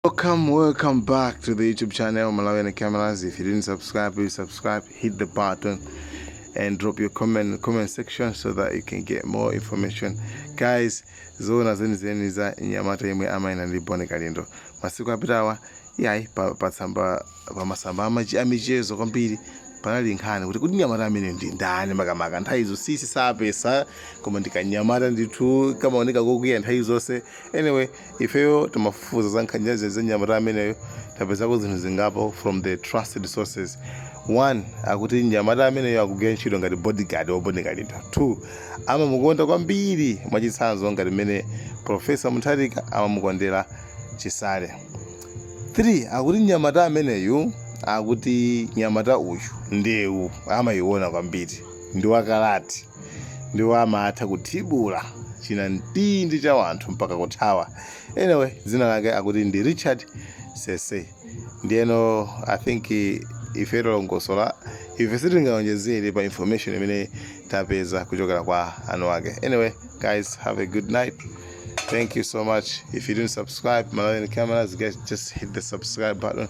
Welcome back to the YouTube channel Malawian Cameras. If you didn't subscribe, please subscribe, hit the button and drop your comment section so that you can get more information. Guys, zona zeni za Nyamata yemwe amaina ndibone kalindo masiku apitawa yayi patsamba pamasamba amichezo kwambiri panali nkhani kuti Nyamata amene ndi ndani makamaka nthawi izo sisi sapesa koma ndikanyamata ndithu kamaoneka kokuya nthawi zonse. Anyway, ifeyo timafufuza za nkhani za Nyamata ameneyo tapezako zinthu zingapo from the trusted sources. One, akuti Nyamata ameneyo akugwira ntchito ngati bodyguard wobone kalindo. Two, amamukonda kwambiri mwachitsanzo ngati mmene Professor Mutharika amamukondera Chisale. 3, akuti Nyamata ameneyu akuti Nyamata uyu ndewu amayiona kwambiri ndi wakalati ndi amatha kuthibula china ndindi cha wanthu mpaka kuthawa. Anyway, dzina lake akuti ndi Richard Sese. Ndiyeno I think ife longosola ife sitingaonjezere pa information imene tapeza kuchokera kwa anu ake. Anyway guys, have a good night. Thank you so much. If you didn't subscribe Malawian Cameras, guys, just hit the subscribe button.